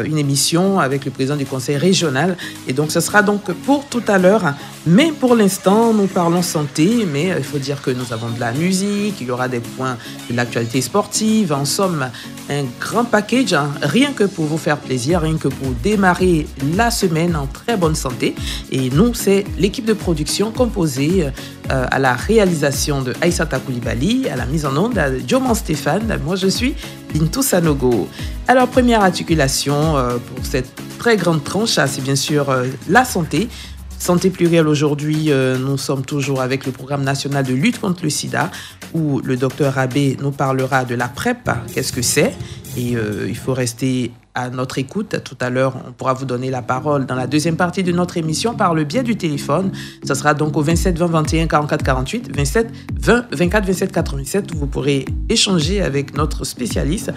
une émission avec le président du conseil régional. Et donc, ce sera donc pour tout à l'heure. Mais pour l'instant, nous parlons santé. Mais il faut dire que nous avons de la musique, il y aura des points de l'actualité sportive. En somme, un grand package, hein, rien que pour vous faire plaisir, rien que pour démarrer la semaine en très bonne santé. Et nous, c'est l'équipe de production composée à la réalisation de Aïssata Koulibaly, à la mise en onde de Dioman Stéphane. Moi, je suis Bintou Sanogo. Alors, première articulation pour cette très grande tranche, c'est bien sûr la santé. Santé plurielle aujourd'hui, nous sommes toujours avec le programme national de lutte contre le sida où le docteur Abbé nous parlera de la PrEP, qu'est-ce que c'est, et il faut rester à notre écoute. Tout à l'heure, on pourra vous donner la parole dans la deuxième partie de notre émission par le biais du téléphone. Ça sera donc au 27 20 21 44 48, 27 20 24 27 87, où vous pourrez échanger avec notre spécialiste,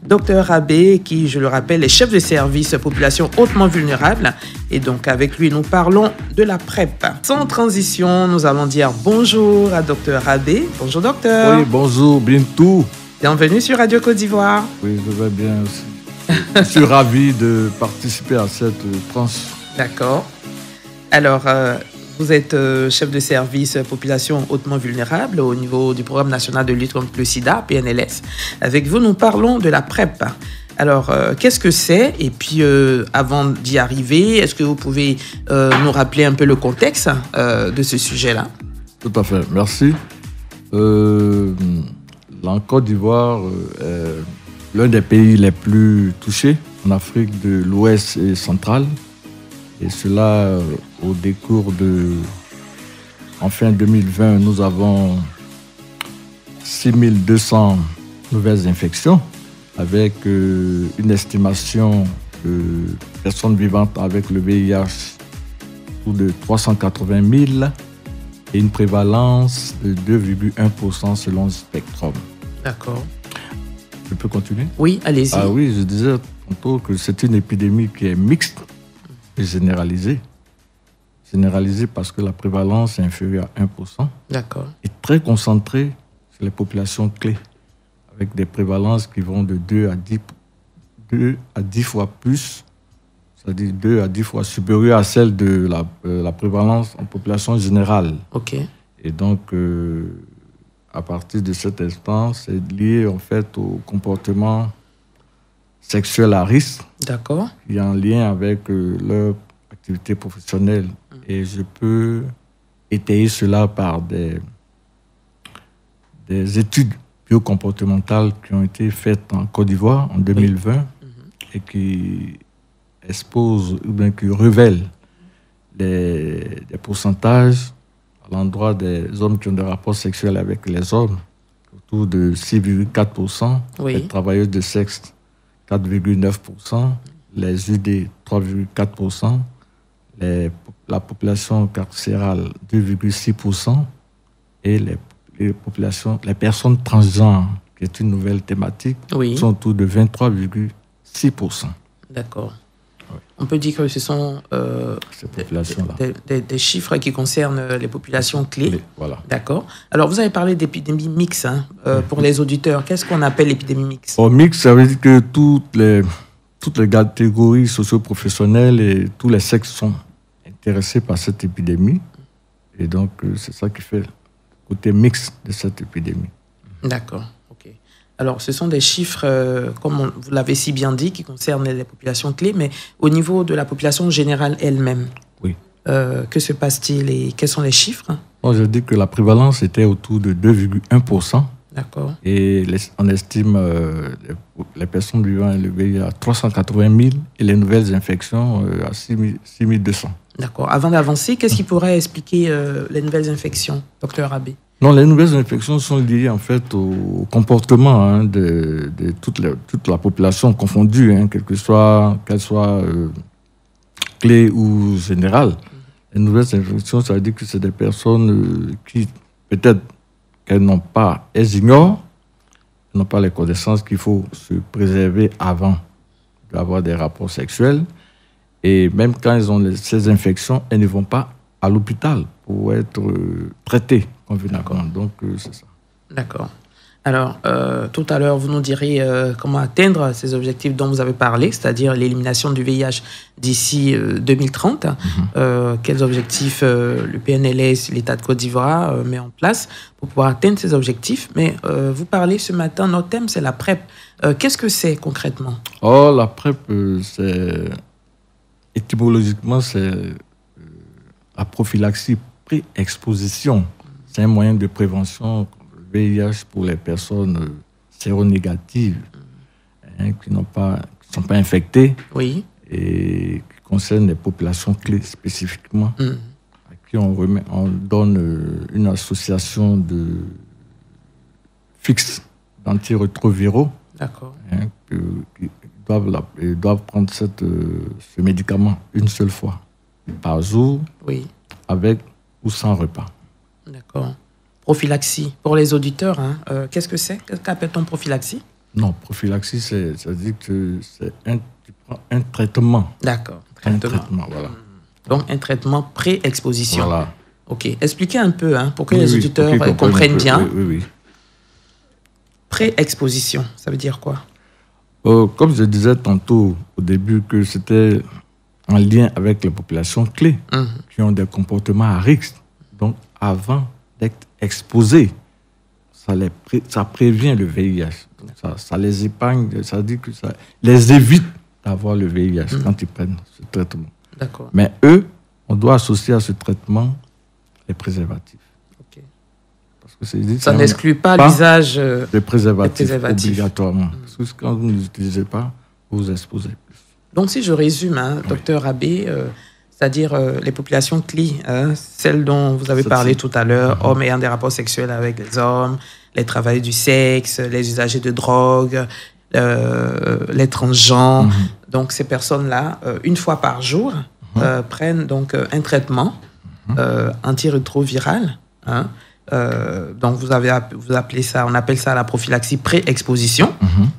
docteur Abbé, qui, je le rappelle, est chef de service population hautement vulnérable. Et donc, avec lui, nous parlons de la PrEP. Sans transition, nous allons dire bonjour à docteur Abbé. Bonjour, docteur. Oui, bonjour, Bintou. Bienvenue sur Radio Côte d'Ivoire. Oui, je vais bien aussi. Je suis ravi de participer à cette tranche. D'accord. Alors, vous êtes chef de service population hautement vulnérable au niveau du programme national de lutte contre le sida, PNLS. Avec vous, nous parlons de la PrEP. Alors, qu'est-ce que c'est? Et puis, avant d'y arriver, est-ce que vous pouvez nous rappeler un peu le contexte de ce sujet-là? Tout à fait, merci. En Côte d'Ivoire, l'un des pays les plus touchés en Afrique de l'Ouest et centrale. Et cela, au décours de... En fin 2020, nous avons 6200 nouvelles infections avec une estimation de personnes vivantes avec le VIH de 380 000 et une prévalence de 2,1% selon le Spectrum. D'accord. Je peux continuer? Oui, allez-y. Ah oui, je disais tantôt que c'est une épidémie qui est mixte et généralisée. Généralisée parce que la prévalence est inférieure à 1%. D'accord. Et très concentrée sur les populations clés, avec des prévalences qui vont de 2 à 10 fois plus, c'est-à-dire 2 à 10 fois supérieure à celle de la prévalence en population générale. OK. Et donc... à partir de cet instant, c'est lié en fait au comportement sexuel à risque. D'accord. Qui est en lien avec leur activité professionnelle. Et je peux étayer cela par des études biocomportementales qui ont été faites en Côte d'Ivoire en 2020 et qui exposent ou bien qui révèlent des pourcentages à l'endroit des hommes qui ont des rapports sexuels avec les hommes, autour de 6,4%, les travailleuses de sexe, 4,9%, les UD, 3,4%, la population carcérale, 2,6%, et les personnes transgenres, qui est une nouvelle thématique, sont autour de 23,6%. D'accord. On peut dire que ce sont des chiffres qui concernent les populations clés. Voilà. D'accord. Alors, vous avez parlé d'épidémie mixte pour les auditeurs. Qu'est-ce qu'on appelle l'épidémie mixte? Mixte, ça veut dire que toutes les catégories socio-professionnelles et tous les sexes sont intéressés par cette épidémie. Et donc, c'est ça qui fait le côté mixte de cette épidémie. D'accord. Alors, ce sont des chiffres, comme vous l'avez si bien dit, qui concernent les populations clés, mais au niveau de la population générale elle-même, que se passe-t-il et quels sont les chiffres? Je dis que la prévalence était autour de 2,1%. D'accord. Et on estime les personnes vivant élevées à 380 000 et les nouvelles infections à 6 200. D'accord. Avant d'avancer, qu'est-ce qui pourrait expliquer les nouvelles infections, docteur Abbé? Non, les nouvelles infections sont liées en fait au comportement de toute la population confondue, qu'elle soit clé ou générale. Les nouvelles infections, ça veut dire que c'est des personnes qui, peut-être qu'elles ignorent, elles n'ont pas les connaissances qu'il faut se préserver avant d'avoir des rapports sexuels. Et même quand elles ont ces infections, elles ne vont pas à l'hôpital pour être traitées convenablement. Donc, c'est ça. D'accord. Alors, tout à l'heure, vous nous direz comment atteindre ces objectifs dont vous avez parlé, c'est-à-dire l'élimination du VIH d'ici 2030. Quels objectifs le PNLS, l'État de Côte d'Ivoire met en place pour pouvoir atteindre ces objectifs. Mais vous parlez ce matin, notre thème, c'est la PrEP. Qu'est-ce que c'est concrètement? Oh, la PrEP, étymologiquement, c'est la prophylaxie pré-exposition. C'est un moyen de prévention VIH pour les personnes séronégatives, qui ne sont pas infectées, oui, et qui concernent les populations clés spécifiquement, à qui on donne une association fixe d'antirétroviraux. D'accord. Qui doivent prendre ce médicament une seule fois par jour, oui, avec ou sans repas. D'accord. Prophylaxie, pour les auditeurs, qu'est-ce que c'est? Qu'appelle-t-on prophylaxie? Non, prophylaxie, ça dit que c'est tu prends un traitement. D'accord. Un traitement, voilà. Donc, un traitement pré-exposition. Voilà. OK. Expliquez un peu, pour que les auditeurs comprennent bien. Oui. Pré-exposition, ça veut dire quoi? Comme je disais tantôt au début, que c'était en lien avec les populations clés qui ont des comportements à risque. Donc, avant d'être exposés, ça prévient le VIH. Ça les épargne, ça dit que ça les évite d'avoir le VIH quand ils prennent ce traitement. D'accord. Mais eux, on doit associer à ce traitement les préservatifs. OK. Parce que ça n'exclut pas l'usage des préservatifs obligatoirement. Parce que quand vous ne les utilisez pas, vous vous exposez plus. Donc, si je résume, docteur Abbé, c'est-à-dire les populations clés, celles dont vous avez parlé tout à l'heure, hommes ayant des rapports sexuels avec les hommes, les travailleurs du sexe, les usagers de drogue, les transgenres. Donc, ces personnes-là, une fois par jour, prennent donc un traitement antirétroviral. Donc, vous appelez ça, on appelle ça la prophylaxie pré-exposition.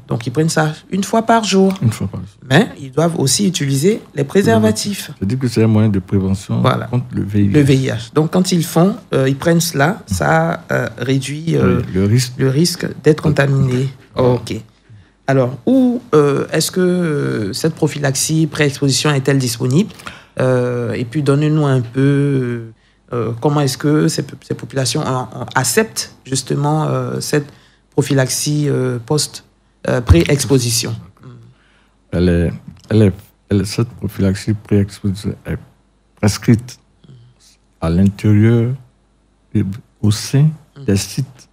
Donc, ils prennent ça une fois par jour. Une fois par jour. Mais ils doivent aussi utiliser les préservatifs. C'est-à-dire que c'est un moyen de prévention contre le VIH. Le VIH. Donc, quand ils ils prennent cela, ça réduit le risque d'être contaminé. OK. Alors, où est-ce que cette prophylaxie pré-exposition est-elle disponible? Et puis, donnez-nous un peu comment est-ce que ces populations acceptent justement cette prophylaxie pré-exposition. Cette prophylaxie pré-exposition est prescrite à l'intérieur et au sein des sites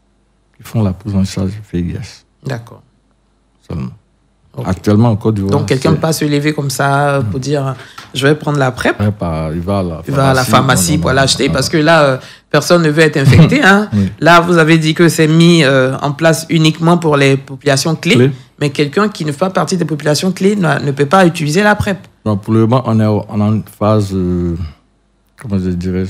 qui font la prise en charge du VIH. D'accord. Seulement. Okay. Actuellement, en Côte d'Ivoire. Donc, quelqu'un ne peut pas se lever comme ça pour dire je vais prendre la PrEP. Il va à la pharmacie pour l'acheter parce que là, personne ne veut être infecté. Oui. Là, vous avez dit que c'est mis en place uniquement pour les populations clés. Mais quelqu'un qui ne fait pas partie des populations clés ne peut pas utiliser la PrEP. Non, pour le moment, on est en une phase, comment je dirais,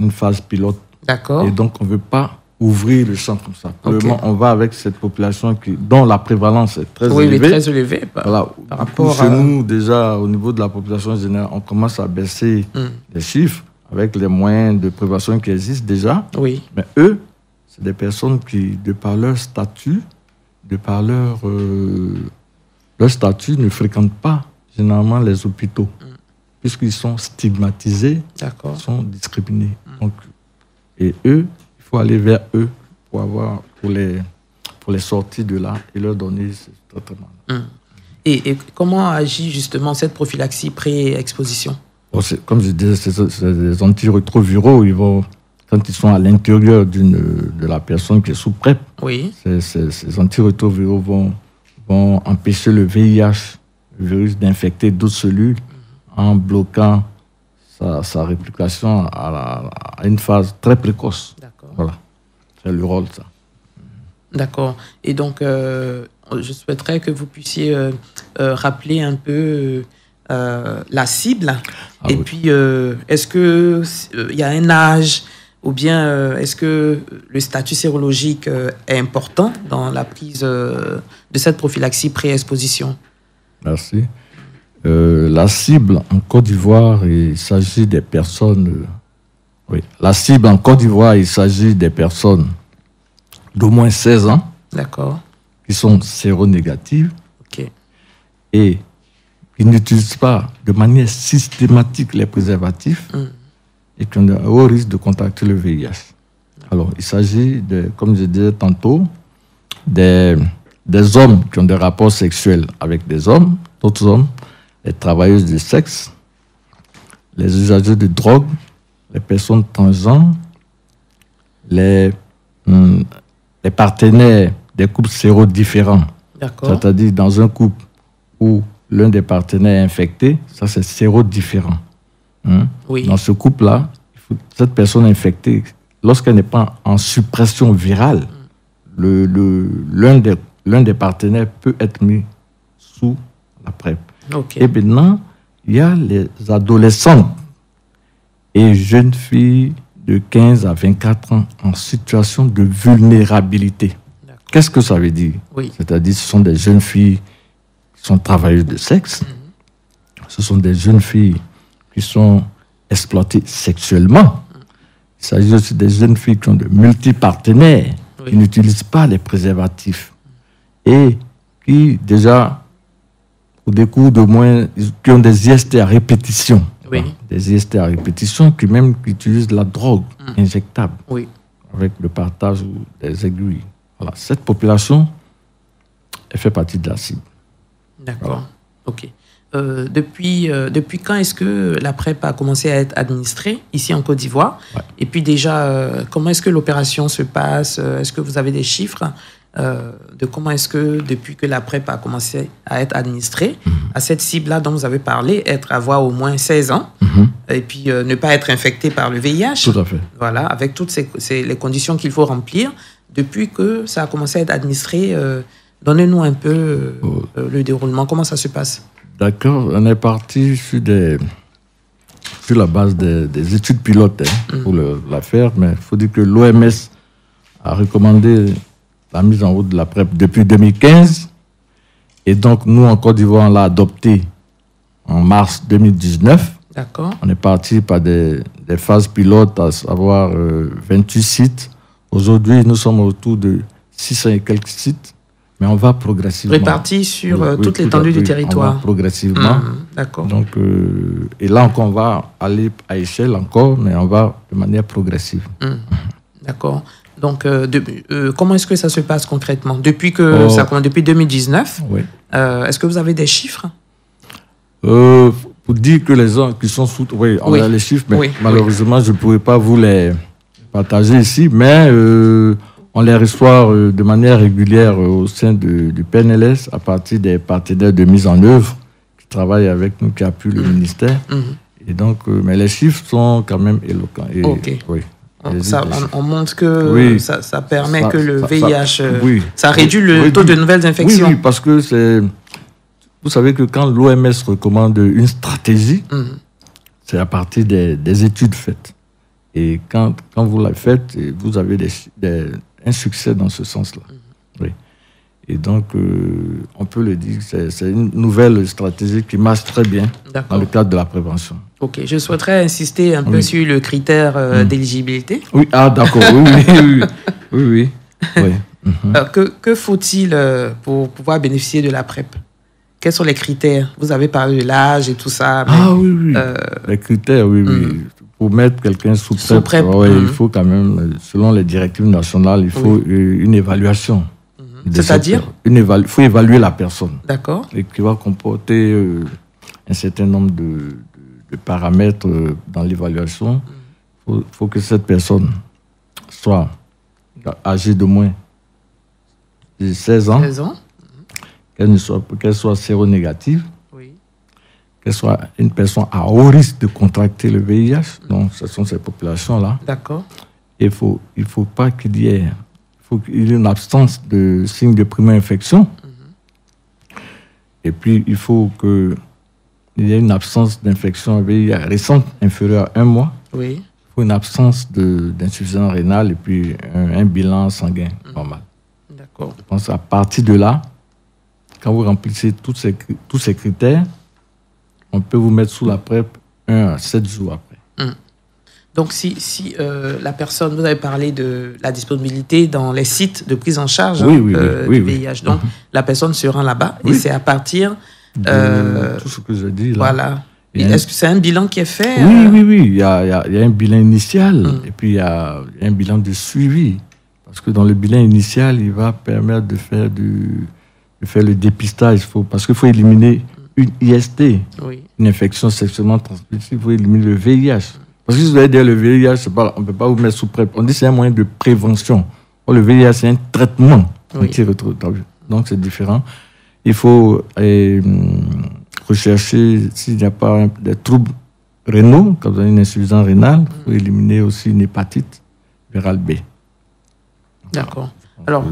une phase pilote. D'accord. Et donc, on ne veut pas ouvrir le champ comme ça. Pour le moment, on va avec cette population dont la prévalence est très élevée. Oui, elle est très élevée par rapport chez nous, déjà, au niveau de la population générale, on commence à baisser les chiffres avec les moyens de prévention qui existent déjà. Oui. Mais eux, c'est des personnes qui, de par leur statut, leur statut, ne fréquentent pas généralement les hôpitaux, puisqu'ils sont stigmatisés, ils sont discriminés. Donc, et eux, il faut aller vers eux pour les sortir de là et leur donner ce traitement. Et comment agit justement cette prophylaxie pré-exposition? Comme je disais, c'est des antirétroviraux. Quand ils sont à l'intérieur de la personne qui est sous PrEP, ces antirétroviraux vont empêcher le VIH, le virus, d'infecter d'autres cellules en bloquant sa réplication à une phase très précoce. D'accord. Voilà, c'est le rôle, ça. D'accord. Et donc, je souhaiterais que vous puissiez rappeler un peu la cible. Puis, est-ce qu'il y a un âge ou bien est-ce que le statut sérologique est important dans la prise de cette prophylaxie pré-exposition? Merci. La cible en Côte d'Ivoire, il s'agit des personnes... la cible en Côte d'Ivoire, il s'agit des personnes d'au moins 16 ans. D'accord. Qui sont séronégatives. OK. Et qui n'utilisent pas de manière systématique les préservatifs et qui ont un haut risque de contracter le VIH. Alors, il s'agit, comme je disais tantôt, des hommes qui ont des rapports sexuels avec des hommes, d'autres hommes, les travailleuses du sexe, les usagers de drogue, les personnes transgenres, les partenaires des couples sérodifférents. D'accord. C'est-à-dire dans un couple où l'un des partenaires est infecté, ça c'est sérodifférent. Oui. Dans ce couple-là, cette personne infectée, lorsqu'elle n'est pas en suppression virale, l'un des partenaires peut être mis sous la PrEP. Okay. Et maintenant, il y a les adolescentes et jeunes filles de 15 à 24 ans en situation de vulnérabilité. Qu'est-ce que ça veut dire? Oui. C'est-à-dire ce sont des jeunes filles qui sont travailleuses de sexe, ce sont des jeunes filles qui sont exploitées sexuellement. Il s'agit aussi des jeunes filles qui ont de multipartenaires, qui n'utilisent pas les préservatifs et qui déjà, au décours de moins, qui ont des IST à répétition. Oui. Des IST à répétition qui même utilisent la drogue injectable avec le partage des aiguilles. Voilà. Cette population, elle fait partie de la cible. D'accord. Voilà. OK. Depuis quand est-ce que la PrEP a commencé à être administrée ici en Côte d'Ivoire? Et puis déjà, comment est-ce que l'opération se passe? Est-ce que vous avez des chiffres de comment est-ce que, depuis que la PrEP a commencé à être administrée, à cette cible-là dont vous avez parlé, avoir au moins 16 ans, et puis ne pas être infecté par le VIH? Tout à fait. Voilà, avec toutes les conditions qu'il faut remplir. Depuis que ça a commencé à être administré, donnez-nous un peu le déroulement. Comment ça se passe? D'accord, on est parti sur la base des études pilotes pour la faire, mais il faut dire que l'OMS a recommandé la mise en route de la PrEP depuis 2015. Et donc, nous, en Côte d'Ivoire, on l'a adopté en mars 2019. D'accord. On est parti par des phases pilotes, à savoir 28 sites. Aujourd'hui, nous sommes autour de 600 et quelques sites. Mais on va progressivement. Répartis sur toute l'étendue du territoire. On va progressivement. D'accord. Donc, et là encore, on va aller à échelle encore, mais on va de manière progressive. D'accord. Donc, comment est-ce que ça se passe concrètement? Depuis que ça commence, depuis 2019, est-ce que vous avez des chiffres? Pour dire que les gens qui sont sous... Oui, on a les chiffres, mais malheureusement, je ne pourrais pas vous les partager ici, mais... on les reçoit de manière régulière au sein du PNLS à partir des partenaires de mise en œuvre qui travaillent avec nous, qui appuient le ministère. Et donc, mais les chiffres sont quand même éloquents. Et, oui, on montre que ça permet que le VIH, ça réduit le taux de nouvelles infections. Oui, parce que vous savez que quand l'OMS recommande une stratégie, c'est à partir des études faites. Et quand vous la faites, vous avez un succès dans ce sens-là. Oui. Et donc, on peut le dire, c'est une nouvelle stratégie qui marche très bien dans le cadre de la prévention. OK. Je souhaiterais insister un peu sur le critère d'éligibilité. Oui, d'accord. Oui. Que faut-il pour pouvoir bénéficier de la PrEP? Quels sont les critères? Vous avez parlé de l'âge et tout ça. Mais, les critères, Pour mettre quelqu'un sous PrEP, il faut quand même, selon les directives nationales, il faut une évaluation. C'est-à-dire? Il faut évaluer la personne. D'accord. Et qui va comporter un certain nombre de paramètres dans l'évaluation. Il faut que cette personne soit âgée de moins de 16 ans. 16 ans. Qu'elle soit séronégative. Qu'elle soit une personne à haut risque de contracter le VIH. Donc, ce sont ces populations-là. D'accord. Il faut pas qu'il y ait une absence de signes de primo-infection. Et puis, il faut qu'il y ait une absence d'infection VIH récente, inférieure à 1 mois. Oui. Il faut une absence d'insuffisance rénale et puis un bilan sanguin normal. D'accord. Je pense à partir de là, quand vous remplissez tous ces critères, on peut vous mettre sous la PrEP 1 à 7 jours après. Donc, si la personne, vous avez parlé de la disponibilité dans les sites de prise en charge du VIH. Donc, la personne se rend là-bas et c'est à partir de tout ce que je dis là. Voilà. Est-ce que c'est un bilan qui est fait? Oui. Il y a un bilan initial et puis il y a un bilan de suivi. Parce que dans le bilan initial, il va permettre de faire le dépistage. Parce qu'il faut éliminer une IST, une infection sexuellement transmissible. Il faut éliminer le VIH. Parce que si vous allez dire le VIH, on ne peut pas vous mettre sous PrEP. On dit que c'est un moyen de prévention. Or, le VIH, c'est un traitement antirétroviral. Donc, c'est différent. Il faut rechercher s'il n'y a pas des troubles rénaux, comme vous avez une insuffisance rénale. Il faut éliminer aussi une hépatite virale B. D'accord. Alors,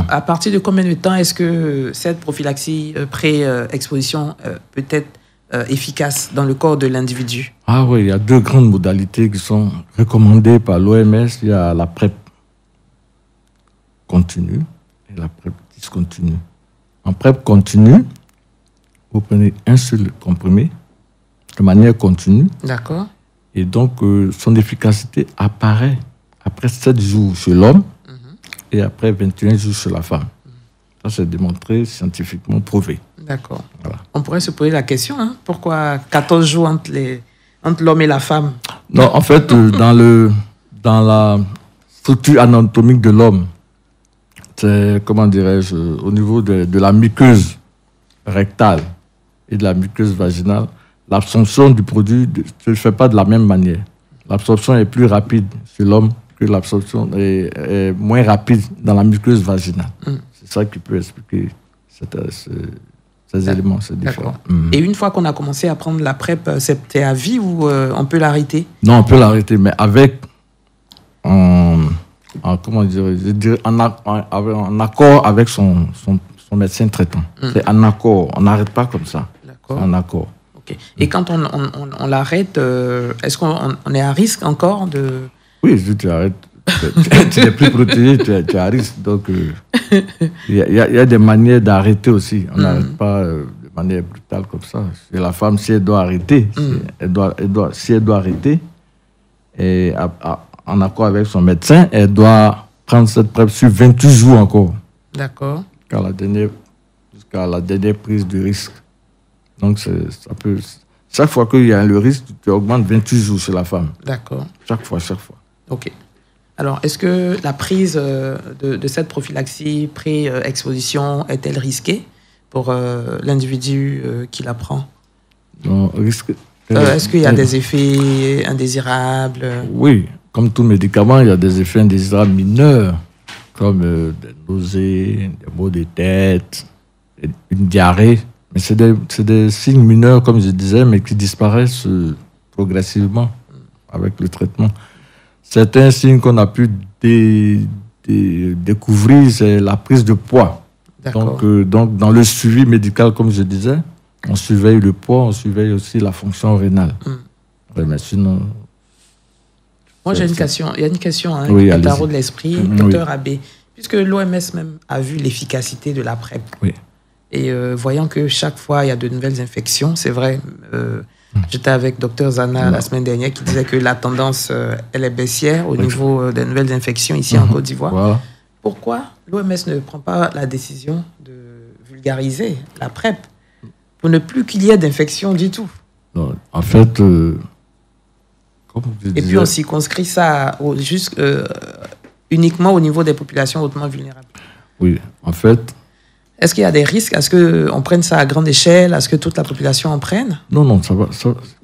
à partir de combien de temps est-ce que cette prophylaxie pré-exposition peut être efficace dans le corps de l'individu? Ah oui, il y a 2 grandes modalités qui sont recommandées par l'OMS. Il y a la PrEP continue et la PrEP discontinue. En PrEP continue, vous prenez un seul comprimé de manière continue. D'accord. Et donc, son efficacité apparaît après 7 jours chez l'homme et après 21 jours chez la femme. Ça, c'est démontré, scientifiquement prouvé. D'accord. Voilà. On pourrait se poser la question, pourquoi 14 jours entre l'homme et la femme? Non, en fait, dans la structure anatomique de l'homme, c'est, comment dirais-je, au niveau de la muqueuse rectale et de la muqueuse vaginale, l'absorption du produit ne se fait pas de la même manière. L'absorption est plus rapide chez l'homme que l'absorption est moins rapide dans la muqueuse vaginale. C'est ça qui peut expliquer ces éléments, c'est différent. Et une fois qu'on a commencé à prendre la PrEP, c'était à vie ou on peut l'arrêter? Non, on peut l'arrêter, mais avec comment dire, en accord avec son médecin traitant. C'est en accord, on n'arrête pas comme ça. D'accord. En accord. Okay. Et quand on l'arrête, est-ce qu'on est à risque encore de... Oui, si tu arrêtes, tu n'es plus protégé, tu es à risque. Donc, il y a des manières d'arrêter aussi. On n'arrête pas de manière brutale comme ça. Et la femme, si elle doit arrêter, si elle doit arrêter, et en accord avec son médecin, elle doit prendre cette PrEP sur 28 jours encore. D'accord. Jusqu'à la dernière prise de risque. Donc, ça peut... Chaque fois qu'il y a le risque, tu augmentes 28 jours chez la femme. D'accord. Chaque fois. OK. Alors, est-ce que la prise de cette prophylaxie pré-exposition est-elle risquée pour l'individu qui la prend? Non, risque... est-ce qu'il y a des effets indésirables? Oui, comme tout médicament, il y a des effets indésirables mineurs, comme des nausées, des maux de tête, une diarrhée. Mais c'est des signes mineurs, comme je disais, mais qui disparaissent progressivement avec le traitement. Certains signes qu'on a pu découvrir, c'est la prise de poids. Donc, dans le suivi médical, comme je disais, on surveille le poids, on surveille aussi la fonction rénale. Ouais, mais sinon... Moi, j'ai une question. Il y a une question qui me taraude de l'esprit, docteur Abbé. Puisque l'OMS même a vu l'efficacité de la PrEP. Oui. Et voyant que chaque fois, il y a de nouvelles infections, c'est vrai, j'étais avec docteur Zana la semaine dernière qui disait que la tendance, elle est baissière au niveau des nouvelles infections ici en Côte d'Ivoire. Voilà. Pourquoi l'OMS ne prend pas la décision de vulgariser la PrEP pour ne plus qu'il y ait d'infections du tout? Non, en fait, et puis on circonscrit ça uniquement au niveau des populations hautement vulnérables. Oui, en fait... Est-ce qu'il y a des risques? Est-ce qu'on prenne ça à grande échelle? Est-ce que toute la population en prenne? Non, ça va.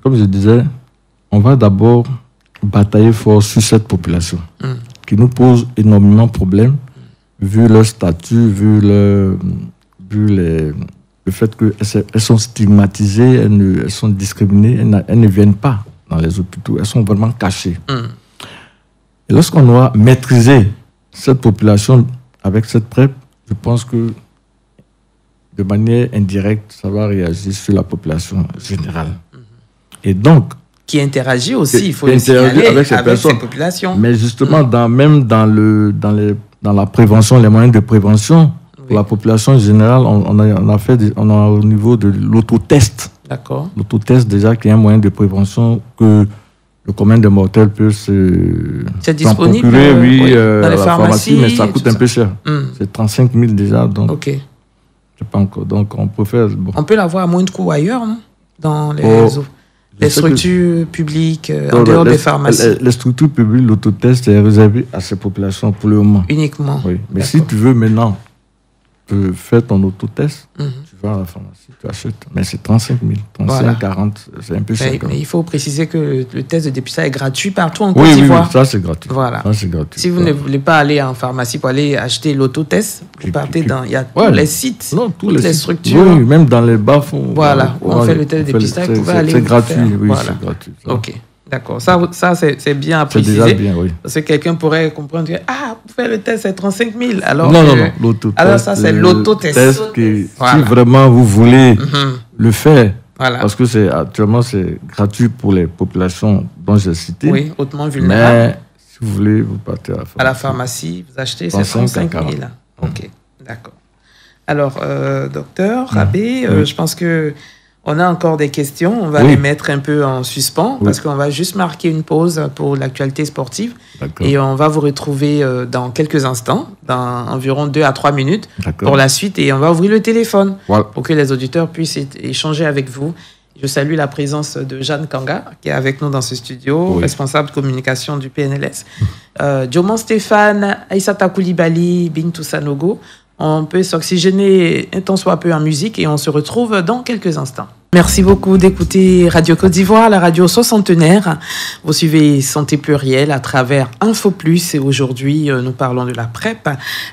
Comme je disais, on va d'abord batailler fort sur cette population qui nous pose énormément de problèmes, vu leur statut, vu le fait qu'elles sont stigmatisées, elles sont discriminées, elles ne viennent pas dans les hôpitaux, elles sont vraiment cachées. Et lorsqu'on aura maîtrisé cette population avec cette PrEP, je pense que de manière indirecte, ça va réagir sur la population générale. Et donc... Qui interagit aussi, il faut le signaler, avec ces populations. Mais justement, dans la prévention, les moyens de prévention, pour la population générale, on a au niveau de l'autotest. D'accord. L'autotest, déjà, qui est un moyen de prévention que le commun des mortels peut se disponible procurer, oui, dans à les la pharmacie, mais ça coûte un peu cher. C'est 35 000 déjà, donc ok. je sais pas encore. Donc on peut faire... Bon. On peut l'avoir à moins de coût ailleurs, non? Dans les structures publiques, en dehors des pharmacies. Les structures publiques, l'autotest est réservé à ces populations pour le moment. Uniquement. Oui. Mais si tu veux maintenant faire ton autotest, tu vas à la pharmacie, tu achètes. Mais c'est 35 000, 35, 40, c'est un peu cher. Mais il faut préciser que le test de dépistage est gratuit partout en Côte d'Ivoire. Oui, ça c'est gratuit. Voilà. Ça, c'est gratuit. Si vous ne voulez pas aller en pharmacie pour aller acheter l'autotest, vous partez dans... Il y a tous les sites, toutes les structures. Oui, même dans les bas-fonds. Voilà, où on fait le test de dépistage, vous pouvez aller... C'est gratuit, oui, c'est gratuit. Ok. D'accord, ça c'est bien à préciser. C'est déjà bien, oui. Parce que quelqu'un pourrait comprendre que, pour faire le test, c'est 35 000. Alors non, l'autotest. Alors ça, c'est l'autotest. Si vraiment vous voulez le faire, parce que actuellement, c'est gratuit pour les populations dont j'ai cité. Oui, hautement vulnérables. Mais si vous voulez, vous partez à la pharmacie. Vous achetez, c'est 35 000. Ok, d'accord. Alors, docteur Rabé, je pense que on a encore des questions. On va les mettre un peu en suspens parce qu'on va juste marquer une pause pour l'actualité sportive. Et on va vous retrouver dans quelques instants, dans environ 2 à 3 minutes pour la suite. Et on va ouvrir le téléphone pour que les auditeurs puissent échanger avec vous. Je salue la présence de Jeanne Kanga qui est avec nous dans ce studio, responsable de communication du PNLS. Dioman Stéphane, Aïssata Koulibaly, Bintou Sanogo. On peut s'oxygéner un tant soit peu en musique et on se retrouve dans quelques instants. Merci beaucoup d'écouter Radio Côte d'Ivoire, la radio soixantenaire. Vous suivez Santé Plurielle à travers Info Plus et aujourd'hui, nous parlons de la PrEP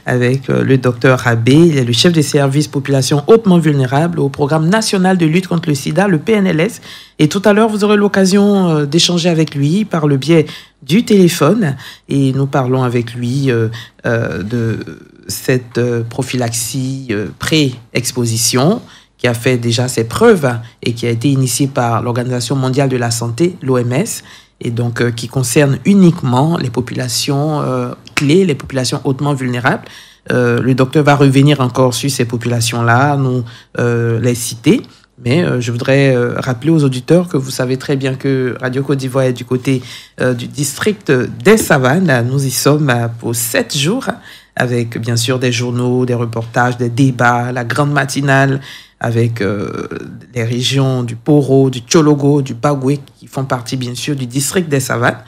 avec le docteur Rabé. Il est le chef des services population hautement vulnérable au programme national de lutte contre le sida, le PNLS. Et tout à l'heure, vous aurez l'occasion d'échanger avec lui par le biais du téléphone et nous parlons avec lui de cette prophylaxie pré-exposition qui a fait déjà ses preuves et qui a été initiée par l'Organisation mondiale de la santé, l'OMS, et donc qui concerne uniquement les populations clés, les populations hautement vulnérables. Le docteur va revenir encore sur ces populations-là, nous les citer. Mais je voudrais rappeler aux auditeurs que vous savez très bien que Radio Côte d'Ivoire est du côté du district des Savanes. Nous y sommes pour 7 jours avec bien sûr des journaux, des reportages, des débats, la grande matinale avec les régions du Poro, du Tchologo, du Bagoué qui font partie bien sûr du district des Savanes.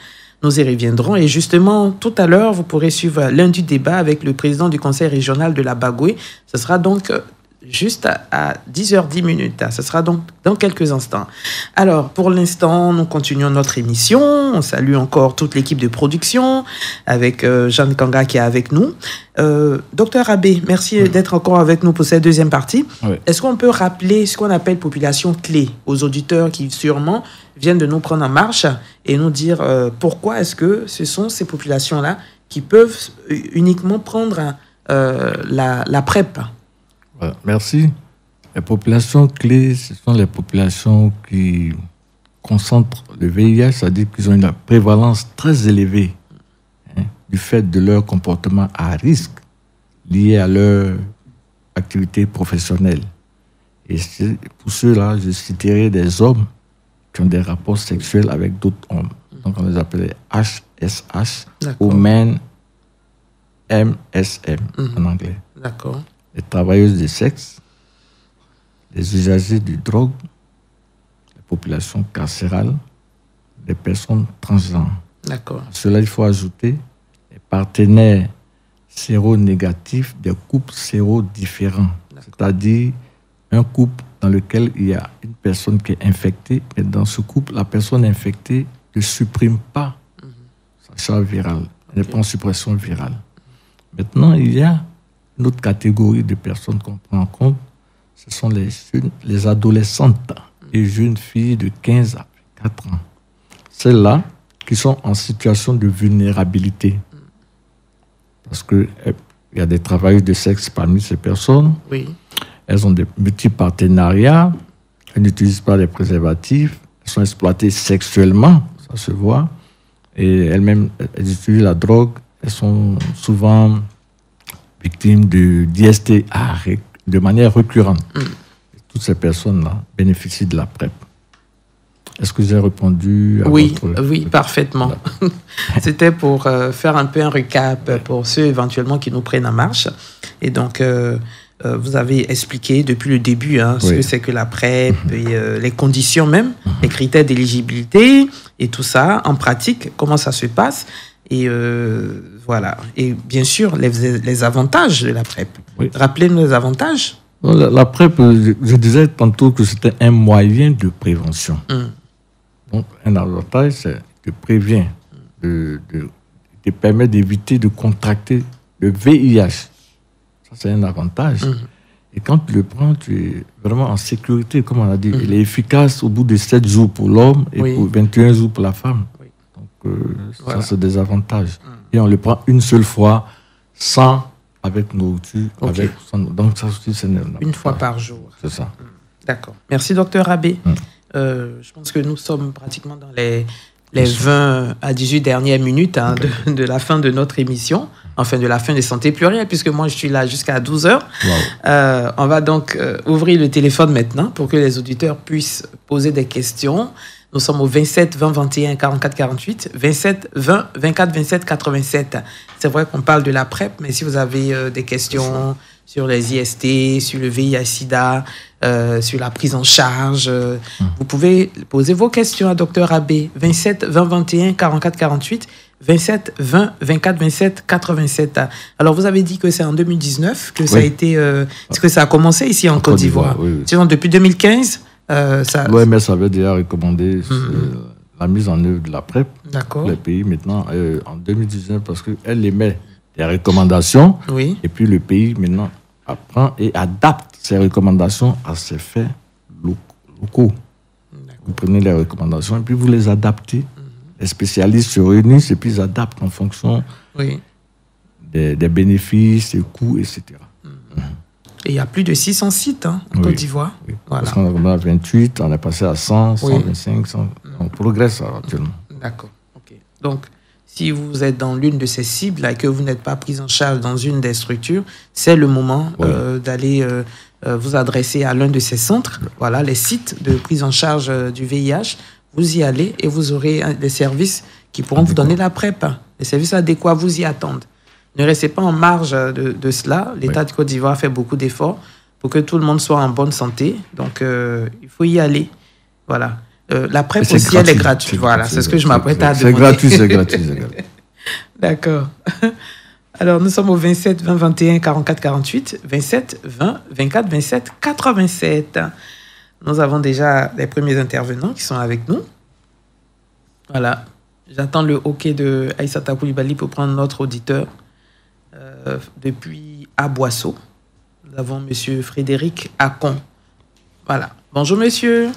Nous y reviendrons et justement tout à l'heure vous pourrez suivre l'un du débat avec le président du conseil régional de la Bagoué. Ce sera donc juste à 10h10. Ce sera donc dans quelques instants. Alors, pour l'instant, nous continuons notre émission. On salue encore toute l'équipe de production avec Jeanne Kanga qui est avec nous. Docteur Rabé, merci d'être encore avec nous pour cette deuxième partie. Est-ce qu'on peut rappeler ce qu'on appelle population clé aux auditeurs qui sûrement viennent de nous prendre en marche et nous dire pourquoi est-ce que ce sont ces populations-là qui peuvent uniquement prendre la PrEP? Voilà, merci. Les populations clés, ce sont les populations qui concentrent le VIH, c'est-à-dire qu'ils ont une prévalence très élevée du fait de leur comportement à risque lié à leur activité professionnelle. Et pour ceux-là, je citerai des hommes qui ont des rapports sexuels avec d'autres hommes. Donc on les appelle HSH ou Men MSM en anglais. D'accord. Les travailleuses de sexe, les usagers de drogue, les populations carcérales, les personnes transgenres. D'accord. À cela, il faut ajouter les partenaires séronégatifs des couples sérodifférents. C'est-à-dire un couple dans lequel il y a une personne qui est infectée, mais dans ce couple, la personne infectée ne supprime pas sa charge virale, elle n'est pas en suppression virale. Maintenant, il y a une autre catégorie de personnes qu'on prend en compte, ce sont les adolescentes et jeunes filles de 15 à 4 ans. Celles-là qui sont en situation de vulnérabilité. Parce qu'il y a des travailleurs de sexe parmi ces personnes. Oui. Elles ont des multi-partenariats, elles n'utilisent pas les préservatifs, elles sont exploitées sexuellement, ça se voit. Et elles-mêmes, elles utilisent la drogue, elles sont souvent victimes d'IST de manière récurrente. Toutes ces personnes-là bénéficient de la PrEP. Est-ce que j'ai répondu à Oui, votre... oui, parfaitement. C'était pour faire un peu un recap pour ceux éventuellement qui nous prennent en marche. Et donc, vous avez expliqué depuis le début ce que c'est que la PrEP et les conditions même, les critères d'éligibilité et tout ça, en pratique, comment ça se passe. Et voilà. Et bien sûr, les avantages de la PrEP. Oui. Rappelez-nous les avantages. La PrEP, je disais tantôt que c'était un moyen de prévention. Donc, un avantage, c'est de prévenir, de permettre d'éviter de contracter le VIH. Ça, c'est un avantage. Et quand tu le prends, tu es vraiment en sécurité, comme on a dit. Il est efficace au bout de 7 jours pour l'homme et pour 21 jours pour la femme. Donc, ça, c'est des avantages. Et on le prend une seule fois, sans, avec nourriture. Donc, ça aussi, c'est une fois par jour. C'est ça. D'accord. Merci, docteur Abbé. Je pense que nous sommes pratiquement dans les 20 à 18 dernières minutes de la fin de notre émission, enfin de la fin de Santé Plurielle, puisque moi je suis là jusqu'à 12h. Wow. On va donc ouvrir le téléphone maintenant pour que les auditeurs puissent poser des questions. Nous sommes au 27 20 21 44 48, 27 20 24 27 87. C'est vrai qu'on parle de la PrEP, mais si vous avez des questions sur les IST, sur le VIH-Sida, sur la prise en charge, vous pouvez poser vos questions à Dr Abbé. 27 20 21 44 48, 27 20 24 27 87. Alors, vous avez dit que c'est en 2019 que ça a été, que ça a commencé ici en Côte d'Ivoire. Oui. Sinon, depuis 2015, l'OMS avait déjà recommandé la mise en œuvre de la PrEP pour les pays maintenant en 2019 parce qu'elle émet des recommandations et puis le pays maintenant apprend et adapte ces recommandations à ses faits locaux. Vous prenez les recommandations et puis vous les adaptez. Les spécialistes se réunissent et puis ils adaptent en fonction des bénéfices, des coûts, etc. Et il y a plus de 600 sites en Côte d'Ivoire. Oui. Voilà. Parce qu'on a 28, on est passé à 100, 125, 100. On progresse actuellement. D'accord. Okay. Donc, si vous êtes dans l'une de ces cibles et que vous n'êtes pas pris en charge dans une des structures, c'est le moment d'aller vous adresser à l'un de ces centres. Voilà, les sites de prise en charge du VIH. Vous y allez et vous aurez des services qui pourront vous donner la PrEP. Les services adéquats vous y attendent. Ne restez pas en marge de cela. L'État de Côte d'Ivoire fait beaucoup d'efforts pour que tout le monde soit en bonne santé. Donc, il faut y aller. Voilà. La PrEP aussi, gratuit. Elle est gratuite. Voilà, c'est ce que je m'apprête à demander. C'est gratuit. D'accord. Alors, nous sommes au 27 20 21 44 48, 27 20 24 27 87. Nous avons déjà les premiers intervenants qui sont avec nous. Voilà. J'attends le OK de Aïssata Koulibaly pour prendre notre auditeur. Depuis Aboisseau, nous avons M. Frédéric Akon. Voilà. Bonjour, monsieur.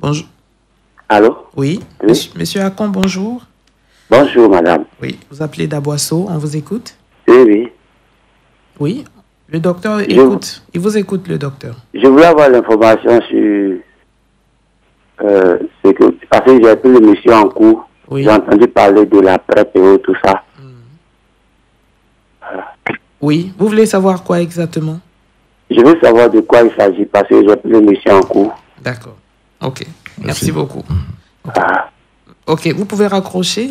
Bonjour. Allô? Oui. Monsieur Akon, bonjour. Bonjour, madame. Oui. Vous appelez d'Aboisseau, on vous écoute? Oui. Oui. Le docteur écoute. Il vous écoute, le docteur. Je voulais avoir l'information sur ce que... Parce que j'ai pris l'émission en cours. Oui. J'ai entendu parler de la PrEP et tout ça. Voilà. Oui. Vous voulez savoir quoi exactement? Je veux savoir de quoi il s'agit parce que j'ai pris l'émission en cours. D'accord. OK. Merci beaucoup. Okay. OK. Vous pouvez raccrocher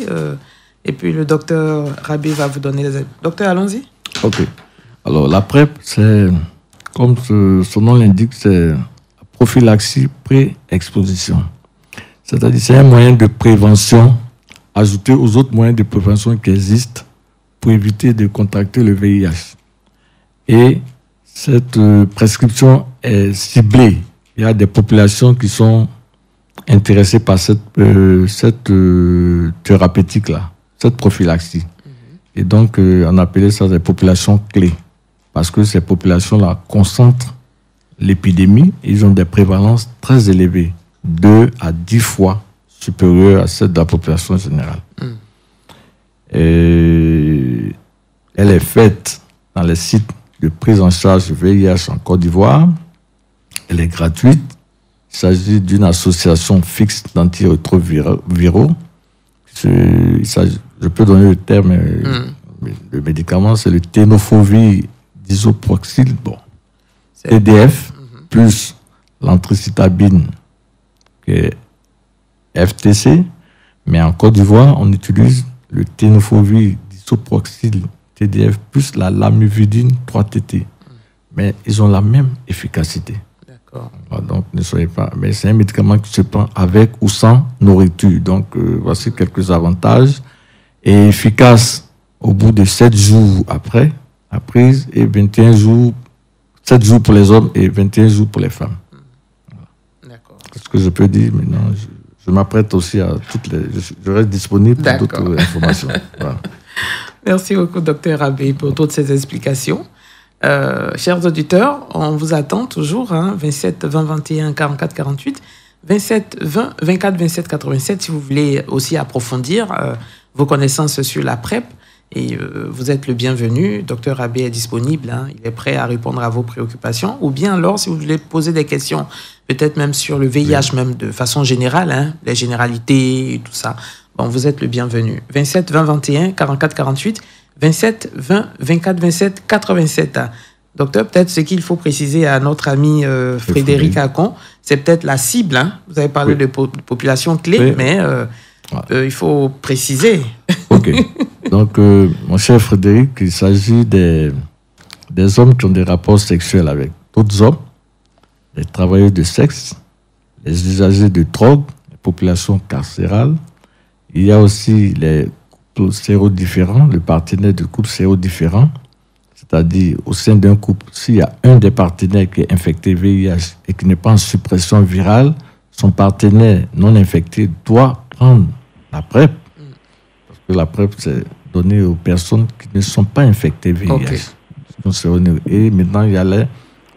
et puis le docteur Rabi va vous donner les... Docteur, allons-y. OK. Alors, la PrEP, c'est, comme son nom l'indique, c'est la prophylaxie pré-exposition. C'est-à-dire, c'est un moyen de prévention ajouté aux autres moyens de prévention qui existent pour éviter de contracter le VIH. Et cette prescription est ciblée. Il y a des populations qui sont intéressées par cette thérapeutique-là, cette prophylaxie. Et donc, on appelait ça des populations clés. Parce que ces populations-là concentrent l'épidémie. Ils ont des prévalences très élevées, 2 à 10 fois supérieures à celle de la population générale. Et elle est faite dans les sites de prise en charge du VIH en Côte d'Ivoire. Elle est gratuite. Il s'agit d'une association fixe d'antirétroviraux. Je peux donner le terme. Le médicament, c'est le ténofovir disoproxyl, TDF, plus l'anthracitabine, qui est FTC, mais en Côte d'Ivoire, on utilise le ténofovir disoproxyl, TDF, plus la lamivudine 3TT. Mais ils ont la même efficacité. D'accord. Donc, ne soyez pas... Mais c'est un médicament qui se prend avec ou sans nourriture. Donc, voici quelques avantages. Et efficace au bout de 7 jours après la prise et 21 jours, 7 jours pour les hommes et 21 jours pour les femmes. Voilà. D'accord. C'est ce que je peux dire maintenant. Je m'apprête aussi à toutes les... Je reste disponible pour d'autres informations. Voilà. Merci beaucoup, Dr Abbé, pour toutes ces explications. Chers auditeurs, on vous attend toujours, 27 20 21 44 48, 27 20 24 27 87, si vous voulez aussi approfondir vos connaissances sur la PrEP. Et vous êtes le bienvenu. Dr Abbé est disponible, il est prêt à répondre à vos préoccupations. Ou bien alors, si vous voulez poser des questions, peut-être même sur le VIH, même de façon générale, les généralités et tout ça, bon, vous êtes le bienvenu. 27 20 21 44 48, 27 20 24 27 87. Docteur, peut-être ce qu'il faut préciser à notre ami Frédéric Acon, c'est peut-être la cible. Vous avez parlé de population clé, mais il faut préciser. OK. Donc, mon cher Frédéric, il s'agit des hommes qui ont des rapports sexuels avec d'autres hommes, les travailleurs de sexe, les usagers de drogue, les populations carcérales. Il y a aussi les couples sérodifférents, le partenaire de couple sérodifférent, c'est-à-dire au sein d'un couple, s'il y a un des partenaires qui est infecté VIH et qui n'est pas en suppression virale, son partenaire non infecté doit prendre la PrEP. Parce que la PrEP, c'est donné aux personnes qui ne sont pas infectées VIH. Okay. Et maintenant, il y a les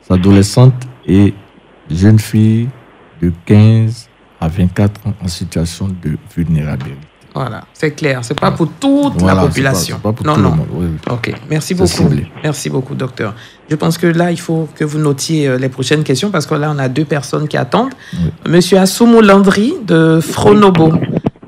adolescentes et jeunes filles de 15 à 24 ans en situation de vulnérabilité. Voilà, c'est clair. C'est pas pour toute la population. C'est pas pour tout le monde. Oui. OK. Merci beaucoup. Ciblé. Merci beaucoup, docteur. Je pense que là, il faut que vous notiez les prochaines questions parce que là, on a 2 personnes qui attendent. Oui. Monsieur Assoumou Landry de Fronobo.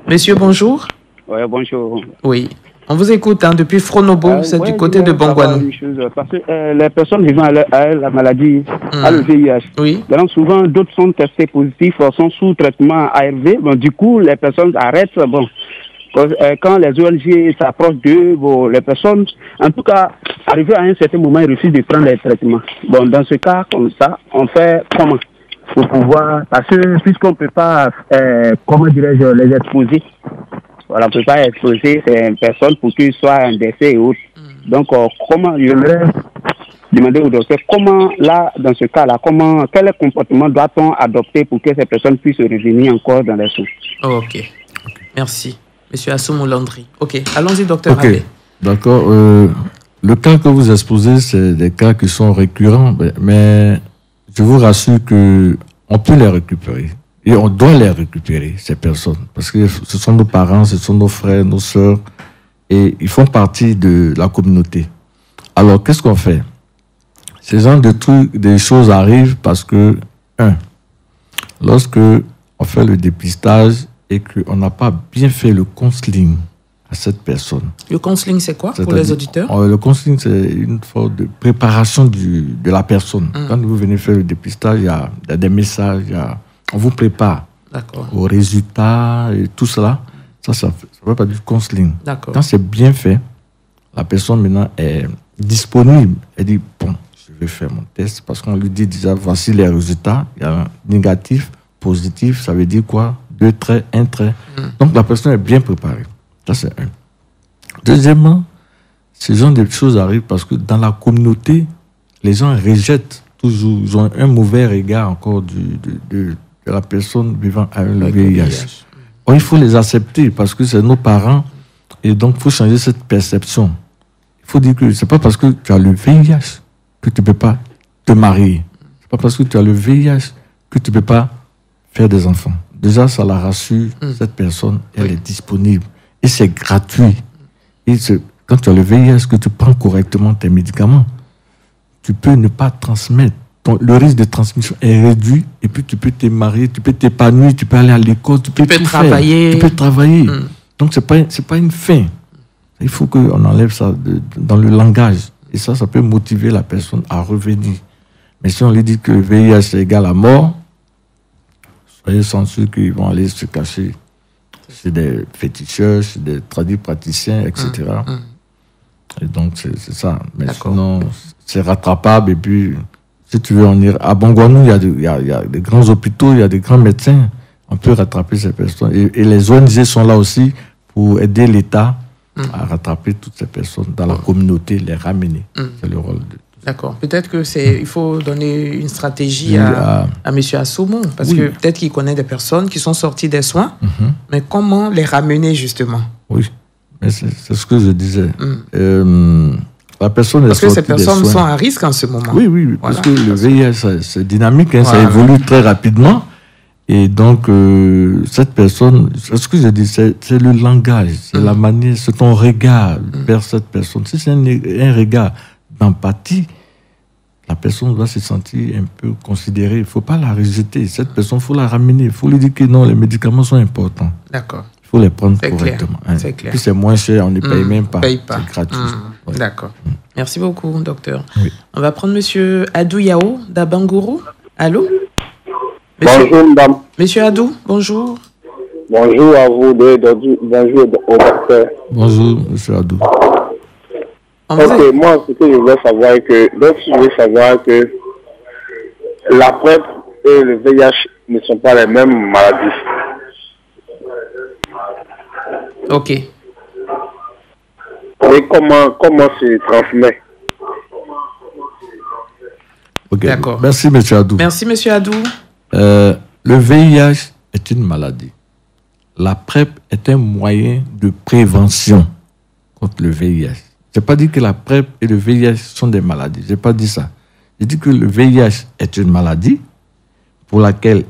Monsieur, bonjour. Oui, bonjour. Oui. On vous écoute depuis Fronobo, c'est du côté de Bongouanou. Parce que les personnes vivant à la maladie, à le VIH, donc souvent d'autres sont testés positifs, sont sous traitement ARV. Bon, du coup, les personnes arrêtent. Bon, quand les ONG s'approchent d'eux, bon, les personnes, en tout cas, arrivées à un certain moment, ils refusent de prendre les traitements. Bon, dans ce cas comme ça, on fait comment pour pouvoir, parce que puisqu'on ne peut pas, comment dirais-je, les exposer. Voilà, on ne peut pas exposer ces personnes pour qu'ils soient un décès et autres. Donc, comment, j'aimerais demander au docteur, comment, là, dans ce cas-là, quel comportement doit-on adopter pour que ces personnes puissent revenir encore dans les soins? OK. Merci. Monsieur Assoumou Landry. OK. Allons-y, docteur Abbé. D'accord. Le cas que vous exposez, c'est des cas qui sont récurrents, mais je vous rassure qu'on peut les récupérer. Et on doit les récupérer, ces personnes, parce que ce sont nos parents, ce sont nos frères, nos sœurs, et ils font partie de la communauté. Alors, qu'est-ce qu'on fait? Ces genres de trucs, des choses arrivent parce que, lorsque on fait le dépistage et qu'on n'a pas bien fait le counseling à cette personne. Le counseling, c'est quoi pour les auditeurs? Le counseling, c'est une forme de préparation de la personne. Quand vous venez faire le dépistage, il y a des messages, on vous prépare aux résultats et tout cela. Ça fait pas du counseling. Quand c'est bien fait, la personne maintenant est disponible. Elle dit, bon, je vais faire mon test parce qu'on lui dit déjà, voici les résultats. Il y a un négatif, positif, ça veut dire quoi? 2 traits, 1 trait. Donc la personne est bien préparée. Ça, c'est un. Deuxièmement, ce genre de choses arrivent parce que dans la communauté, les gens rejettent toujours, ils ont un mauvais regard encore de la personne vivant avec le VIH. Il faut les accepter parce que c'est nos parents et donc il faut changer cette perception. Il faut dire que c'est pas parce que tu as le VIH que tu ne peux pas te marier. C'est pas parce que tu as le VIH que tu ne peux pas faire des enfants. Déjà, ça la rassure, cette personne, elle est disponible et c'est gratuit. Et quand tu as le VIH, que tu prends correctement tes médicaments, tu peux ne pas transmettre. Le risque de transmission est réduit et puis tu peux te marier, tu peux t'épanouir, tu peux aller à l'école, tu peux travailler. Tu peux travailler. Donc, c'est pas une fin. Il faut qu'on enlève ça dans le langage. Et ça peut motiver la personne à revenir. Mais si on lui dit que le VIH est égal à mort, Soyez sans ceux qui vont aller se cacher. C'est des féticheurs, c'est des praticiens, etc. Et donc, c'est ça. Mais sinon, c'est rattrapable. Et puis, si tu veux en ir à Bongouanou, il y a des grands hôpitaux, il y a des grands médecins. On peut rattraper ces personnes. Et les ONG sont là aussi pour aider l'État à rattraper toutes ces personnes dans la communauté, les ramener. C'est le rôle de... D'accord. Peut-être il faut donner une stratégie à M. Assoumou, parce que peut-être qu'il connaît des personnes qui sont sorties des soins, mais comment les ramener justement? Oui, mais c'est ce que je disais. La personne parce que ces personnes sont à risque en ce moment. Oui, voilà. Parce que le VIH, c'est dynamique, ça évolue très rapidement. Et donc, cette personne, ce que je dis, c'est le langage, c'est la manière, c'est ton regard vers cette personne. Si c'est un regard d'empathie, la personne va se sentir un peu considérée. Il ne faut pas la rejeter. Cette personne, il faut la ramener. Il faut lui dire que non, les médicaments sont importants. D'accord. Il faut les prendre correctement. C'est clair. Puis c'est moins cher, on ne paye même pas. C'est gratuit. D'accord. Merci beaucoup, docteur. Oui. On va prendre M. Adou Yao d'Abangourou. Allô? Bonjour, madame. Monsieur Adou, bonjour. Bonjour à vous deux. Bonjour au docteur. Bonjour, monsieur Adou. Ok, moi, ce que je voulais savoir, que la PrEP et le VIH ne sont pas les mêmes maladies. Ok. Et comment se transmet? Ok, d'accord. Merci, monsieur Adou. Merci, monsieur Adou. Le VIH est une maladie. La PrEP est un moyen de prévention contre le VIH. Je n'ai pas dit que la PrEP et le VIH sont des maladies. Je n'ai pas dit ça. J'ai dit que le VIH est une maladie pour laquelle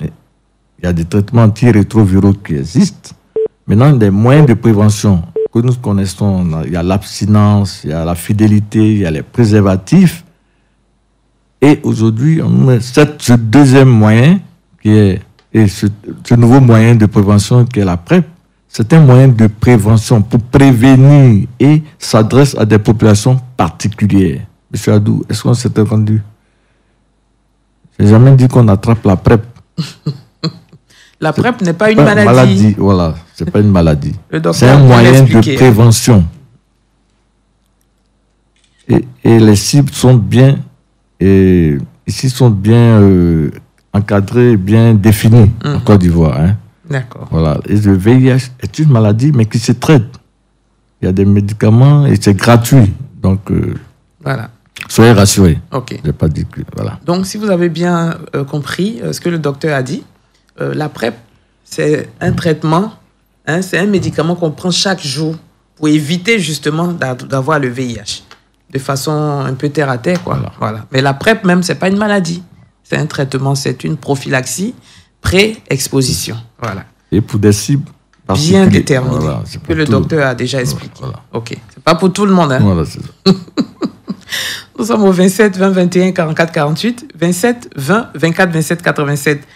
il y a des traitements antirétroviraux qui existent. Maintenant, des moyens de prévention que nous connaissons, il y a l'abstinence, il y a la fidélité, il y a les préservatifs. Et aujourd'hui, on met ce deuxième moyen, ce nouveau moyen de prévention qui est la PrEP. C'est un moyen de prévention pour prévenir et s'adresse à des populations particulières. Monsieur Adou, est-ce qu'on s'était rendu? Je n'ai jamais dit qu'on attrape la PrEP. La PrEP n'est pas une maladie. Voilà, ce n'est pas une maladie. C'est un moyen de prévention. Et les cibles sont bien, encadrées, bien définies en Côte d'Ivoire. Hein. D'accord. Voilà. Et le VIH est une maladie, mais qui se traite. Il y a des médicaments et c'est gratuit. Donc, voilà. Soyez rassurés. Ok. Je n'ai pas dit que... Voilà. Donc, si vous avez bien compris ce que le docteur a dit, la PrEP, c'est un traitement, hein, c'est un médicament qu'on prend chaque jour pour éviter justement d'avoir le VIH. De façon un peu terre à terre, quoi. Voilà. Mais la PrEP même, ce n'est pas une maladie. C'est un traitement, c'est une prophylaxie pré-exposition. Voilà. Et pour des cibles bien déterminées, que le docteur a déjà expliqué. Voilà. Ok. C'est pas pour tout le monde. Hein. Voilà, c'est ça. Nous sommes au 27 20 21 44 48, 27 20 24 27 87.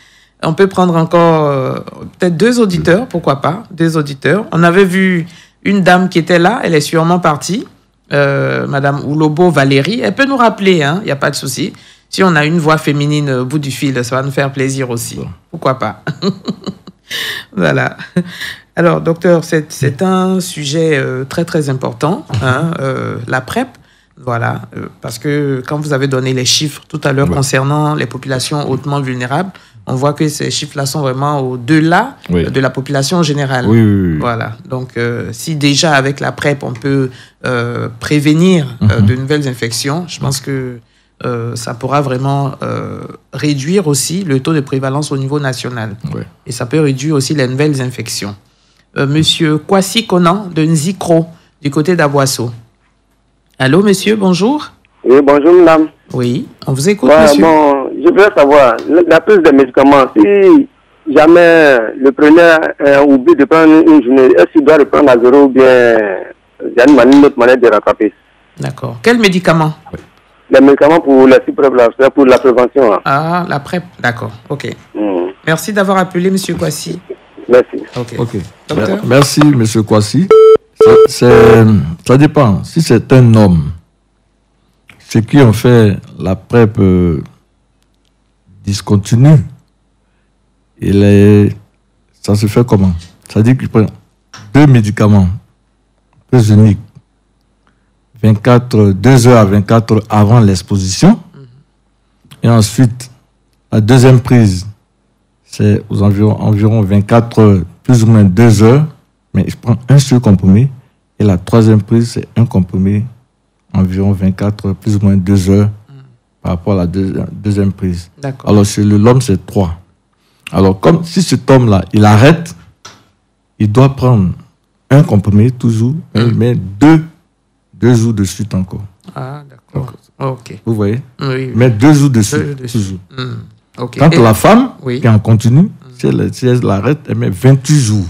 On peut prendre encore peut-être 2 auditeurs, pourquoi pas, 2 auditeurs. On avait vu une dame qui était là, elle est sûrement partie, Madame Oulobo Valérie. Elle peut nous rappeler, il n'y a pas de souci. Si on a une voix féminine au bout du fil, ça va nous faire plaisir aussi. Pourquoi pas. Voilà. Alors, docteur, c'est un sujet très, très important, la PrEP. Voilà, parce que quand vous avez donné les chiffres tout à l'heure concernant les populations hautement vulnérables, on voit que ces chiffres-là sont vraiment au-delà de la population générale. Oui. Voilà, donc si déjà avec la PrEP, on peut prévenir de nouvelles infections, je pense que ça pourra vraiment réduire aussi le taux de prévalence au niveau national. Et ça peut réduire aussi les nouvelles infections. Monsieur Kwasi Konan de Nzikro, du côté d'Aboisseau. Allô, monsieur, bonjour. Oui, bonjour, madame. Oui, on vous écoute, monsieur. Bon, je voudrais savoir, la prise des médicaments, si jamais le preneur oublie de prendre une journée, est-ce qu'il doit reprendre à zéro ou bien il y a une autre manière de rattraper? D'accord. Quel médicament? Les médicaments pour la PrEP, pour la prévention. Hein. Ah, la PrEP, d'accord, ok. Merci d'avoir appelé, monsieur Kwasi. Merci. Ok. Merci, monsieur Kwasi. Ça dépend. Si c'est un homme, ceux qui ont fait la PrEP discontinue ça se fait comment? Ça dit qu'il prend 2 médicaments, prise unique, 2 heures à 24 heures avant l'exposition. Et ensuite, la deuxième prise, c'est aux environ 24 heures, plus ou moins 2 heures, mais il prend un seul comprimé. Et la troisième prise, c'est un comprimé, environ 24 heures, plus ou moins 2 heures, par rapport à la deuxième prise. Alors, chez l'homme, c'est 3. Alors, comme si cet homme-là, il arrête, il doit prendre un comprimé toujours, mais 2 jours de suite encore. Ah, d'accord. Ok. Vous voyez? Oui. Mais 2 jours de suite, toujours. Okay. Quant à la femme, qui en continue, si elle l'arrête, elle met 28 jours.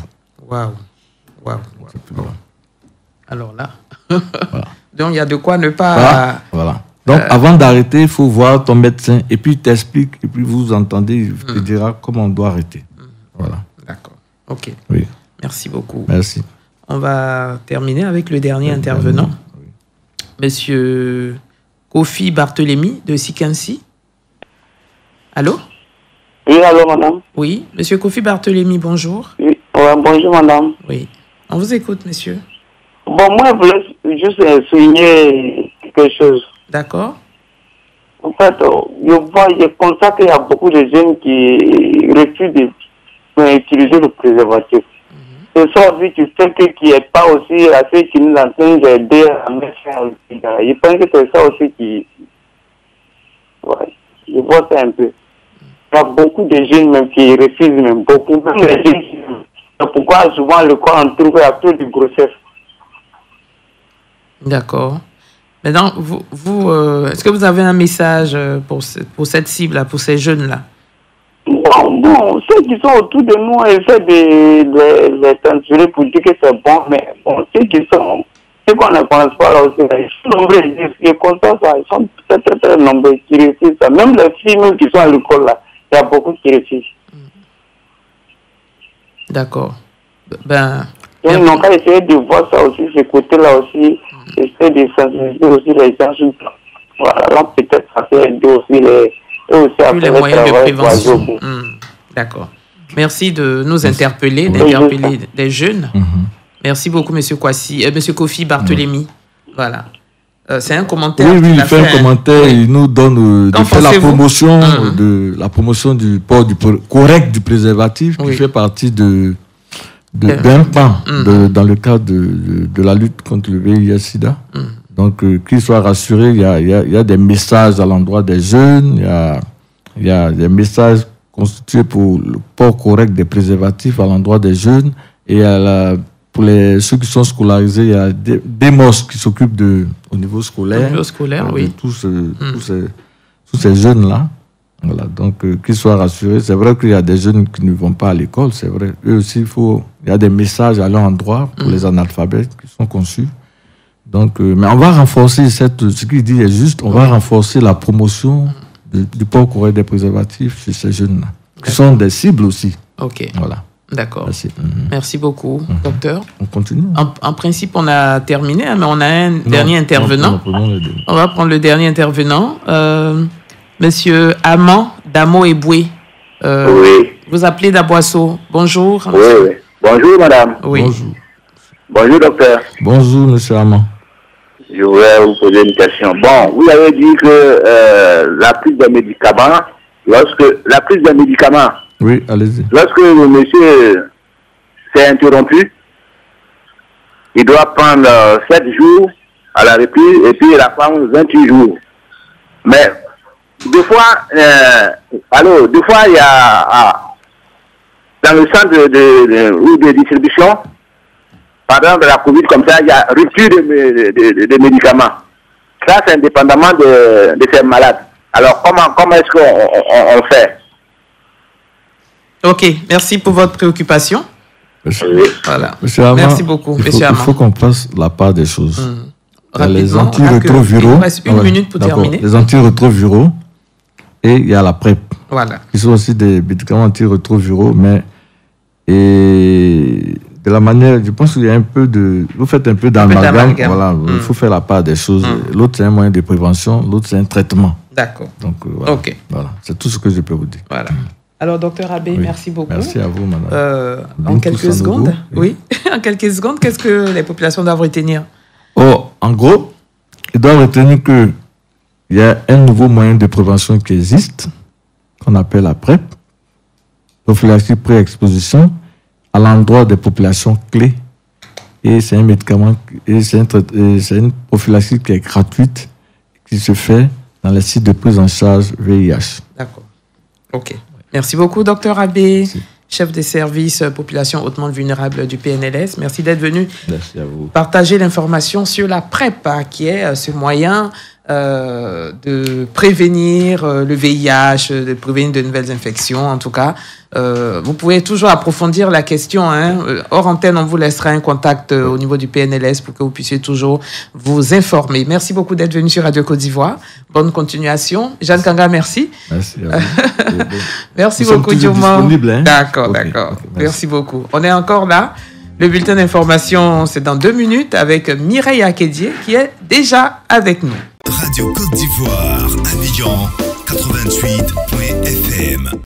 Waouh. Alors là, donc il y a de quoi ne pas... Voilà. Donc, avant d'arrêter, il faut voir ton médecin et puis il t'explique, et puis vous entendez, il te dira comment on doit arrêter. Voilà. D'accord. Ok. Oui. Merci beaucoup. Merci. On va terminer avec le dernier intervenant. Oui. Monsieur Kofi Barthélémy de Sikansi. Allô? Oui, allô, madame. Oui. Monsieur Kofi Barthélémy, bonjour. Oui. Ouais, bonjour, madame. Oui. On vous écoute, monsieur. Bon, moi, je voulais juste souligner quelque chose. D'accord. En fait, je constate qu'il y a beaucoup de jeunes qui refusent d'utiliser le préservatif. C'est ça aussi qui fait qu'il n'y ait pas aussi assez qui nous entendent d'aider à mettre ça au Sénégal. Je pense que c'est ça aussi qui... Ouais, je vois ça un peu. Il y a beaucoup de jeunes même qui refusent, même beaucoup. Même les jeunes. C'est pourquoi souvent le corps en trouve à peu de grossesse. D'accord. Maintenant, est-ce que vous avez un message pour cette cible-là, pour ces jeunes-là? Bon, ceux qui sont autour de nous essaient de les censurer pour dire que c'est bon, mais bon, ceux qu'on ne pense pas là aussi, ils sont nombreux, ils constatent ça, ils sont très, très, très nombreux qui réussissent ça. Même les filles même qui sont à l'école là, il y a beaucoup qui réussissent. D'accord. Donc, ils n'ont qu'à essayer de voir ça aussi, ce côté-là aussi, essayer de sensibiliser aussi les gens. Voilà, là, peut-être ça peut aider aussi les moyens de prévention. D'accord. Merci de nous interpeller, d'interpeller les jeunes. Merci beaucoup, Monsieur Kofi Barthélémy. Voilà. C'est un commentaire. Oui, il fait un commentaire. Il nous donne de faire la promotion du port correct du préservatif, qui fait partie d'un pan dans le cadre de la lutte contre le VIH/SIDA. Donc, qu'ils soient rassurés, il y a des messages à l'endroit des jeunes, il y a des messages constitués pour le port correct des préservatifs à l'endroit des jeunes. Et pour ceux qui sont scolarisés, il y a des MOS qui s'occupent au niveau scolaire. Au niveau scolaire, oui. Tous ces jeunes-là. Voilà, donc qu'ils soient rassurés. C'est vrai qu'il y a des jeunes qui ne vont pas à l'école, c'est vrai. Eux aussi, il y a des messages à leur endroit pour les analphabètes qui sont conçus. Donc, mais on va renforcer ce qu'il dit est juste, on va renforcer la promotion du port correct des préservatifs chez ces jeunes-là, qui sont des cibles aussi. Ok. Voilà. D'accord. Merci. Merci beaucoup, docteur. On continue. En principe, on a terminé, mais on a un dernier intervenant. On va prendre le dernier intervenant. Monsieur Amand Damo Eboué. Oui. Vous appelez d'Aboisseau. Bonjour. Oui. Bonjour, madame. Oui. Bonjour. Bonjour, docteur. Bonjour, monsieur Amand. Je voudrais vous poser une question. Bon, vous avez dit que la prise des médicaments, Oui, allez-y. Lorsque le monsieur s'est interrompu, il doit prendre 7 jours à la reprise et puis la femme 28 jours. Mais deux fois, il y a dans le centre de distribution, par exemple de la Covid comme ça, il y a rupture de médicaments. Ça, c'est indépendamment de ces malades. Alors, comment est-ce qu'on fait? Ok, merci pour votre préoccupation. Voilà. Monsieur Amand, merci beaucoup, monsieur Amand. Il faut qu'on fasse la part des choses. Les antirétroviraux. Il nous reste une minute pour terminer. Les antirétroviraux et il y a la PrEP. Voilà. Qui sont aussi des médicaments antirétroviraux, mais de la manière, je pense qu'il y a un peu vous faites un peu d'amalgame. Voilà, il faut faire la part des choses. L'autre, c'est un moyen de prévention, l'autre, c'est un traitement. D'accord. Donc, voilà. Ok. Voilà. C'est tout ce que je peux vous dire. Voilà. Alors, docteur Abbé, merci beaucoup. Merci à vous, madame. En quelques secondes, en quelques secondes, qu'est-ce que les populations doivent retenir? En gros, ils doivent retenir qu'il y a un nouveau moyen de prévention qui existe, qu'on appelle la PrEP, prophylaxie pré-exposition, à l'endroit des populations clés. Et c'est un médicament, et c'est une prophylaxie qui est gratuite, qui se fait dans les sites de prise en charge VIH. D'accord. OK. Merci beaucoup, docteur Abbé, chef des services population hautement vulnérable du PNLS. Merci d'être venu partager l'information sur la PrEP, qui est ce moyen de prévenir le VIH, de prévenir de nouvelles infections, en tout cas. Vous pouvez toujours approfondir la question. Hors antenne, on vous laissera un contact au niveau du PNLS pour que vous puissiez toujours vous informer. Merci beaucoup d'être venu sur Radio Côte d'Ivoire. Bonne continuation. Jeanne Kanga, merci. Merci à vous. Merci beaucoup, Diouma. D'accord. Okay. Merci beaucoup. On est encore là. Le bulletin d'information, c'est dans 2 minutes avec Mireille Akédié qui est déjà avec nous. Radio Côte d'Ivoire, Abidjan 88.fm.